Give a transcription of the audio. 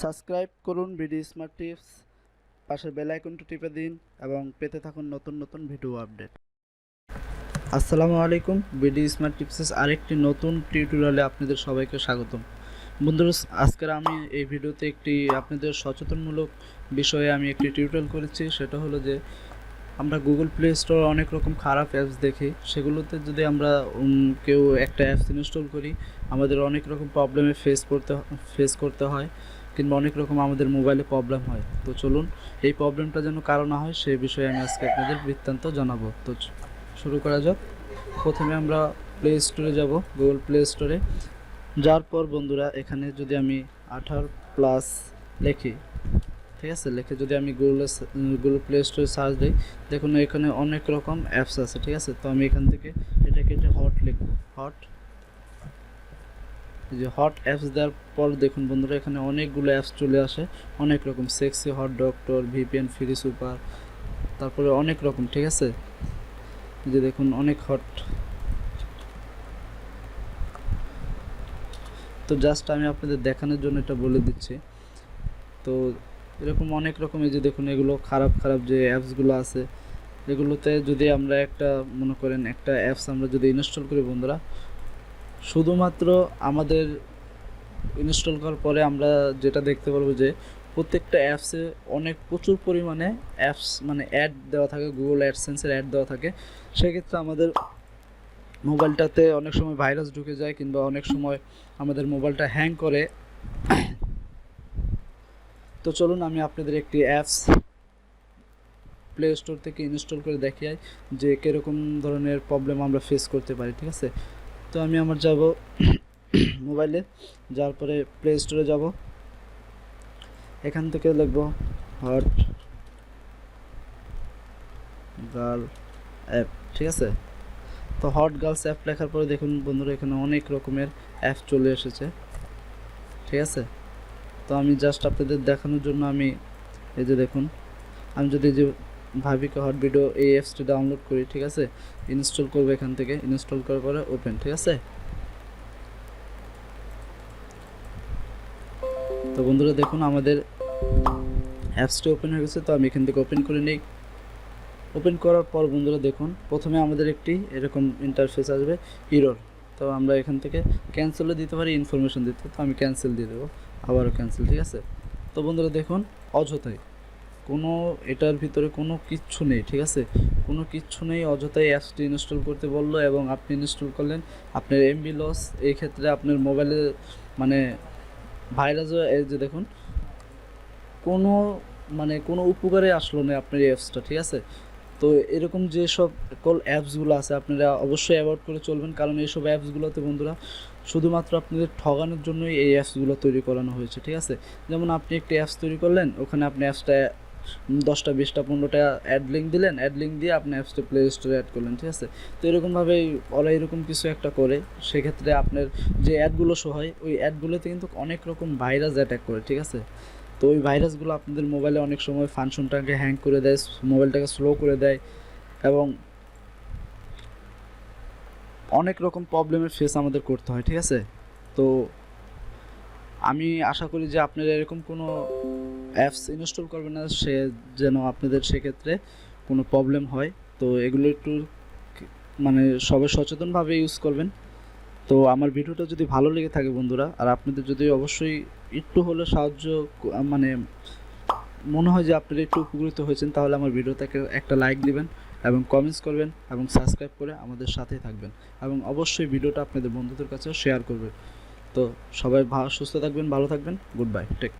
Subscribe করুন BD smart tips, পাশের bell আইকনটি টিপে দিন এবং পেতে থাকুন নতুন নতুন ভিডিও আপডেট। আসসালামু আলাইকুম, বিডি স্মার্ট টিপসের আরেকটি নতুন টিউটোরিয়ালে আপনাদের সবাইকে স্বাগতম। বন্ধুরা, আজকের আমি এই ভিডিওতে একটি আপনাদের সচেতনমূলক বিষয়ে আমি একটি টিউটোরিয়াল করেছি। সেটা হলো যে আমরা গুগল প্লে স্টোরে অনেক রকম খারাপ অ্যাপস দেখি, সেগুলোতে যদি আমরা কেউ একটা অ্যাপস ইনস্টল করি, আমাদের অনেক রকম প্রবলেমে ফেস করতে হয়, কিংবা অনেক রকম আমাদের মোবাইলে প্রবলেম হয়। তো চলুন, এই প্রবলেমটা যেন কারো না হয় সেই বিষয়ে আমি আজকে আপনাদের বৃত্তান্ত জানাবো। তো শুরু করা যাক। প্রথমে আমরা প্লে স্টোরে যাব। গুগল প্লে স্টোরে যাওয়ার পর বন্ধুরা, এখানে যদি আমি 18+ লিখি, ঠিক আছে, লিখে যদি আমি গুগল প্লে স্টোরে সার্চ দিই, দেখুন এখানে অনেক রকম অ্যাপস আছে, ঠিক আছে। তো আমি এখান থেকে এটাকে হট লিখব, হট অ্যাপস দেওয়ার পর দেখুন বন্ধুরা, এখানে অনেকগুলো অ্যাপস চলে আসে, অনেক রকম sexy hot doctor, VPN free super, তারপরে অনেক রকম, ঠিক আছে। যে দেখুন অনেক হট। তো জাস্ট আমি আপনাদের দেখানোর জন্য এটা বলে দিচ্ছি। তো এরকম অনেক রকম, এই যে দেখুন এগুলো খারাপ যে অ্যাপসগুলো আছে, এগুলোতে যদি আমরা একটা মনে করেন একটা অ্যাপস আমরা যদি ইনস্টল করি বন্ধুরা, শুধুমাত্র আমাদের ইনস্টল করার পরে আমরা যেটা দেখতে পারবো যে প্রত্যেকটা অ্যাপসে প্রচুর পরিমাণে অ্যাপস মানে অ্যাড দেওয়া থাকে, গুগল অ্যাডসেন্সের অ্যাড দেওয়া থাকে। সেক্ষেত্রে আমাদের মোবাইলটাতে অনেক সময় ভাইরাস ঢুকে যায়, কিংবা অনেক সময় আমাদের মোবাইলটা হ্যাং করে। তো চলুন আমি আপনাদের একটি অ্যাপস প্লে স্টোর থেকে ইনস্টল করে দেখাই যে কীরকম ধরনের প্রবলেম আমরা ফেস করতে পারি, ঠিক আছে। তো আমি আমার যাব মোবাইলে, যাওয়ার পরে প্লে স্টোরে যাব, এখান থেকে লিখব হট গার্ল অ্যাপ, ঠিক আছে। তো হট গার্লস অ্যাপ লেখার পরে দেখুন বন্ধুরা, এখানে অনেক রকমের অ্যাপ চলে এসেছে, ঠিক আছে। তো আমি জাস্ট আপনাদের দেখানোর জন্য আমি এই যে দেখুন, আমি যদি যে ভাবিকা হট ভিডিও এই অ্যাপসটি ডাউনলোড করি, ঠিক আছে, ইনস্টল করবো এখান থেকে, ইনস্টল করার পরে ওপেন, ঠিক আছে। তো বন্ধুরা দেখুন আমাদের অ্যাপসটি ওপেন হয়ে গেছে। তো আমি এখান থেকে ওপেন করে নিই। ওপেন করার পর বন্ধুরা দেখুন প্রথমে আমাদের একটি এরকম ইন্টারফেস আসবে, এরর। তো আমরা এখান থেকে ক্যান্সেলও দিতে পারি, ইনফরমেশন দিতে, তো আমি ক্যান্সেল দিয়ে দেবো, আবারও ক্যান্সেল, ঠিক আছে। তো বন্ধুরা দেখুন অযথাই কোনো এটার ভিতরে কোনো কিচ্ছু নেই, ঠিক আছে, কোনো কিচ্ছু নেই, অযথাই অ্যাপসটি ইনস্টল করতে বললো এবং আপনি ইনস্টল করলেন, আপনার এমবি লস। এই ক্ষেত্রে আপনার মোবাইলে মানে ভাইরাসও, এই যে দেখুন কোনো উপকারে আসলো না আপনার এই অ্যাপসটা, ঠিক আছে। তো এরকম যে সব অ্যাপসগুলো আছে আপনারা অবশ্যই অ্যাভয়েড করে চলবেন, কারণ এইসব অ্যাপসগুলোতে বন্ধুরা শুধুমাত্র আপনাদের ঠগানোর জন্যই এই অ্যাপসগুলো তৈরি করানো হয়েছে, ঠিক আছে। যেমন আপনি একটি অ্যাপস তৈরি করলেন, ওখানে আপনি অ্যাপসটা 10টা 20টা 15টা অ্যাড লিঙ্ক দিলেন, অ্যাড লিঙ্ক দিয়ে আপনি অ্যাপসটা প্লে স্টোরে অ্যাড করলেন, ঠিক আছে। তো এরকমভাবেই ওরা এরকম কিছু একটা করে, সেক্ষেত্রে আপনার যে অ্যাডগুলো শো হয় ওই অ্যাডগুলোতে কিন্তু অনেক রকম ভাইরাস অ্যাটাক করে, ঠিক আছে। তো ওই ভাইরাসগুলো আপনাদের মোবাইলে অনেক সময় ফাংশনটাকে হ্যাং করে দেয়, মোবাইলটাকে স্লো করে দেয়, এবং অনেক রকম প্রবলেমের ফেস আমাদের করতে হয়, ঠিক আছে। তো আমি আশা করি যে আপনারা এরকম কোনো অ্যাপস ইনস্টল করবেন না, সে যেন আপনাদের সেক্ষেত্রে কোনো প্রবলেম হয়। তো এগুলো একটু মানে সবাই সচেতনভাবে ইউজ করবেন। তো আমার ভিডিওটা যদি ভালো লেগে থাকে বন্ধুরা, আর আপনাদের যদি অবশ্যই একটু হলে সাহায্য মানে মনে হয় যে আপনারা একটু উপকৃত হয়েছেন, তাহলে আমার ভিডিওটাকে একটা লাইক দিবেন এবং কমেন্টস করবেন এবং সাবস্ক্রাইব করে আমাদের সাথেই থাকবেন, এবং অবশ্যই ভিডিওটা আপনাদের বন্ধুদের কাছেও শেয়ার করবেন। তো সবাই সুস্থ থাকবেন, ভালো থাকবেন, গুড বাই, টেক।